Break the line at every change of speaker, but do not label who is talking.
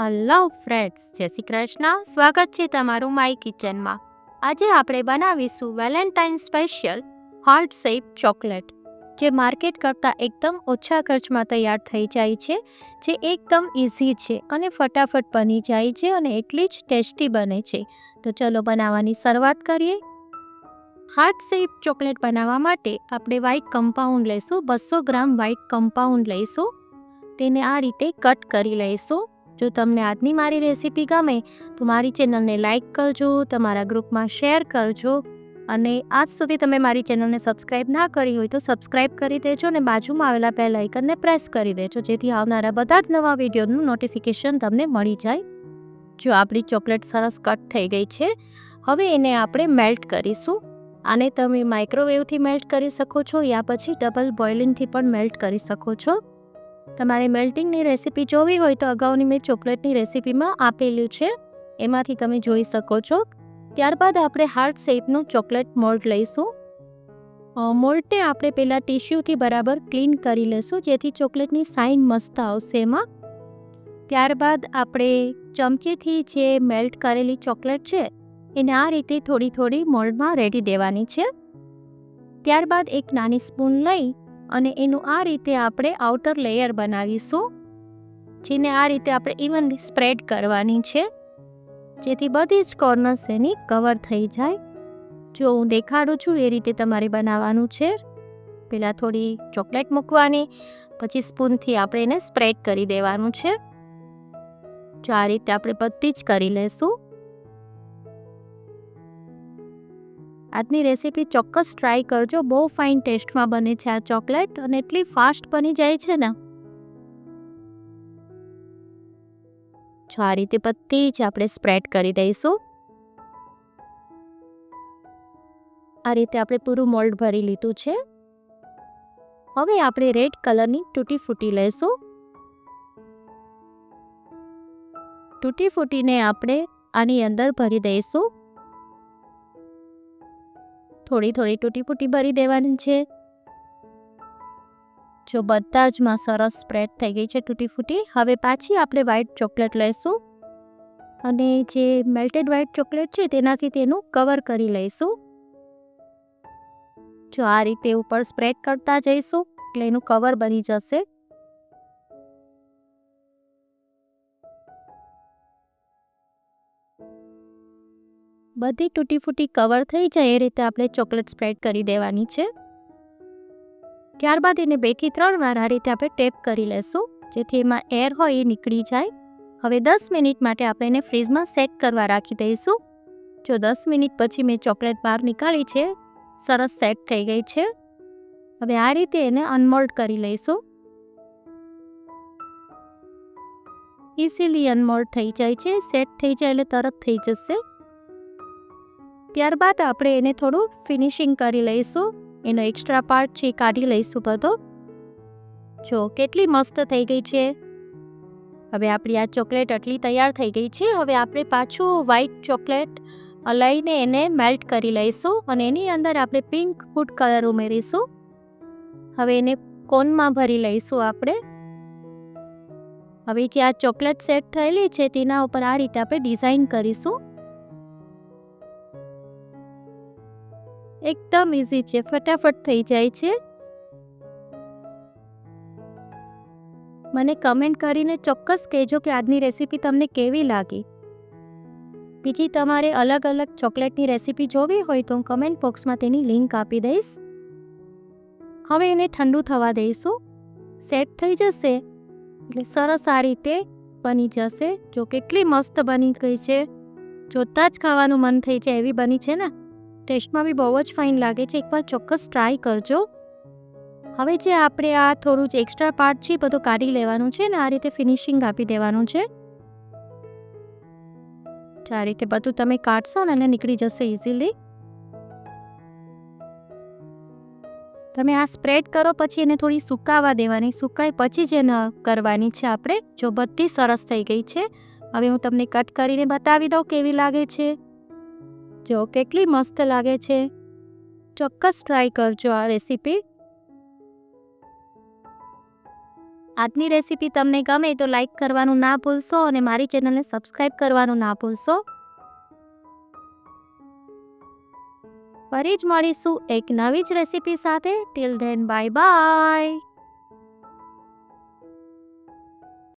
Hello friends, જય શ્રી કૃષ્ણ. સ્વાગત છે તમારું માય કિચનમાં. આજે આપણે બનાવીશું Valentine special heart shape chocolate, જે માર્કેટ કરતાં એકદમ ઓછા ખર્ચમાં તૈયાર થઈ જાય છે, જે એકદમ ઇઝી છે અને ફટાફટ બની જાય છે અને એટલી જ ટેસ્ટી બને છે. તો ચલો બનાવવાની શરૂઆત કરીએ. હાર્ટ શેપ ચોકલેટ બનાવવા માટે આપણે વ્હાઈટ કમ્પાઉન્ડ લઈશું. 200 ગ્રામ વ્હાઈટ કમ્પાઉન્ડ લઈશું. તેને આ રીતે કટ કરી લઈશું. જો તમને આજની મારી રેસીપી ગમે તો મારી ચેનલને લાઈક કરજો, તમારા ગ્રુપમાં શેર કરજો અને આજ સુધી તમે મારી ચેનલને સબસ્ક્રાઈબ ના કરી હોય તો સબસ્ક્રાઈબ કરી દેજો અને બાજુમાં આવેલા બેલ આઇકનને પ્રેસ કરી દેજો, જેથી આવનારા બધા જ નવા વિડીયોનું નોટિફિકેશન તમને મળી જાય. જો આપણી ચોકલેટ સરસ કટ થઈ ગઈ છે, હવે એને આપણે મેલ્ટ કરીશું. આને તમે માઇક્રોવેવથી મેલ્ટ કરી શકો છો યા પછી ડબલ બોઇલિંગથી પણ મેલ્ટ કરી શકો છો. તમારે મેલ્ટિંગની રેસીપી જોવી હોય તો અગાઉની મેં ચોકલેટની રેસીપીમાં આપેલું છે, એમાંથી તમે જોઈ શકો છો. ત્યારબાદ આપણે હાર્ટ શેપનું ચોકલેટ મોલ્ડ લઈશું. મોલ્ડને આપણે પહેલાં ટિશ્યુથી બરાબર ક્લીન કરી લઈશું, જેથી ચોકલેટની સાઇન મસ્ત આવશે એમાં. ત્યારબાદ આપણે ચમચીથી જે મેલ્ટ કરેલી ચોકલેટ છે એને આ રીતે થોડી થોડી મોલ્ડમાં રેડી દેવાની છે. ત્યારબાદ એક નાની સ્પૂન લઈ અને એનું આ રીતે આપણે આઉટર લેયર બનાવીશું, જેને આ રીતે આપણે ઇવનલી સ્પ્રેડ કરવાની છે, જેથી બધી જ કોર્નર્સ એની કવર થઈ જાય. જો હું દેખાડું છું એ રીતે તમારે બનાવવાનું છે. પહેલાં થોડી ચોકલેટ મૂકવાની, પછી સ્પૂનથી આપણે એને સ્પ્રેડ કરી દેવાનું છે. જો આ રીતે આપણે બધી જ કરી લઈશું. આજની રેસીપી ચોક્કસ ટ્રાય કરજો, બહુ ફાઇન ટેસ્ટમાં બને છે આ ચોકલેટ અને એટલી ફાસ્ટ બની જાય છે ને. જો આ રીતે બધી જ આપણે સ્પ્રેડ કરી દઈશું. આ રીતે આપણે પૂરું મોલ્ડ ભરી લીધું છે. હવે આપણે રેડ કલરની તૂટી ફૂટી લઈશું. તૂટી ફૂટીને આપણે આની અંદર ભરી દઈશું. થોડી થોડી તૂટી ફૂટી ભરી દેવાની છે. જો બધા જ માં સરસ સ્પ્રેડ થઈ ગઈ છે તૂટી ફૂટી. હવે પાછી આપણે વ્હાઈટ ચોકલેટ લઈશું અને જે મેલ્ટેડ વ્હાઈટ ચોકલેટ છે તેનાથી તેનું કવર કરી લઈશું. જો આ રીતે ઉપર સ્પ્રેડ કરતા જઈશું એટલે એનું કવર બની જશે. બધી તૂટી ફૂટી કવર થઈ જાય એ રીતે આપણે ચોકલેટ સ્પ્રેડ કરી દેવાની છે. ત્યારબાદ એને 2 થી 3 વાર આ રીતે આપણે ટેપ કરી લેશું, જેથી એમાં એર હોય એ નીકળી જાય. હવે 10 મિનિટ માટે આપણે એને ફ્રીઝમાં સેટ કરવા રાખી દઈશું. જો 10 મિનિટ પછી મેં ચોકલેટ બહાર નીકાળી છે, સરસ સેટ થઈ ગઈ છે. હવે આ રીતે એને અનમોલ્ડ કરી લઈશું. ઇઝીલી અનમોલ્ડ થઈ જાય છે, સેટ થઈ જાય એટલે તરત થઈ જશે. ત્યારબાદ આપણે એને થોડું ફિનિશિંગ કરી લઈશું. એનો એક્સ્ટ્રા પાર્ટ છે એ કાઢી લઈશું બધો. જો કેટલી મસ્ત થઈ ગઈ છે. હવે આપણી આ ચોકલેટ આટલી તૈયાર થઈ ગઈ છે. હવે આપણે પાછું વ્હાઈટ ચોકલેટ લઈને એને મેલ્ટ કરી લઈશું અને એની અંદર આપણે પિંક ફૂડ કલર ઉમેરીશું. હવે એને કોનમાં ભરી લઈશું આપણે. હવે જે આ ચોકલેટ સેટ થયેલી છે તેના ઉપર આ રીતે આપણે ડિઝાઇન કરીશું. એકદમ ઇઝી છે, ફટાફટ થઈ જાય છે. મને કમેન્ટ કરીને ચોક્કસ કહેજો કે આજની રેસીપી તમને કેવી લાગી. બીજી તમારે અલગ અલગ ચોકલેટની રેસીપી જોવી હોય તો હું કમેન્ટ બોક્સમાં તેની લિંક આપી દઈશ. હવે એને ઠંડુ થવા દઈશું. સેટ થઈ જશે એટલે સરસ આ રીતે બની જશે. જો કેટલી મસ્ત બની ગઈ છે, જોતાં જ ખાવાનું મન થઈ જાય એવી બની છે ને. ટેસ્ટમાં બી બહુ જ ફાઇન લાગે છે. એકવાર ચોક્કસ ટ્રાય કરજો. હવે જે આપણે આ થોડું જ એક્સ્ટ્રા પાર્ટ છે બધું કાઢી લેવાનું છે ને આ રીતે ફિનિશિંગ આપી દેવાનું છે. આ રીતે બધું તમે કાઢશો ને એટલે નીકળી જશે ઇઝીલી. તમે આ સ્પ્રેડ કરો પછી એને થોડી સુકાવા દેવાની. સુકાય પછી જ એને કરવાની છે આપણે. જો બધી સરસ થઈ ગઈ છે. હવે હું તમને કટ કરીને બતાવી દઉં કેવી લાગે છે. જો કેટલી મસ્ત લાગે છે. ચોક્કસ ટ્રાય કરજો આ રેસીપી. આજની રેસીપી તમને ગમે તો લાઈક કરવાનું ના ભૂલશો અને મારી ચેનલને સબસ્ક્રાઈબ કરવાનું ના ભૂલશો. ફરી જ મળીશું એક નવી જ રેસીપી સાથે. Till then bye bye.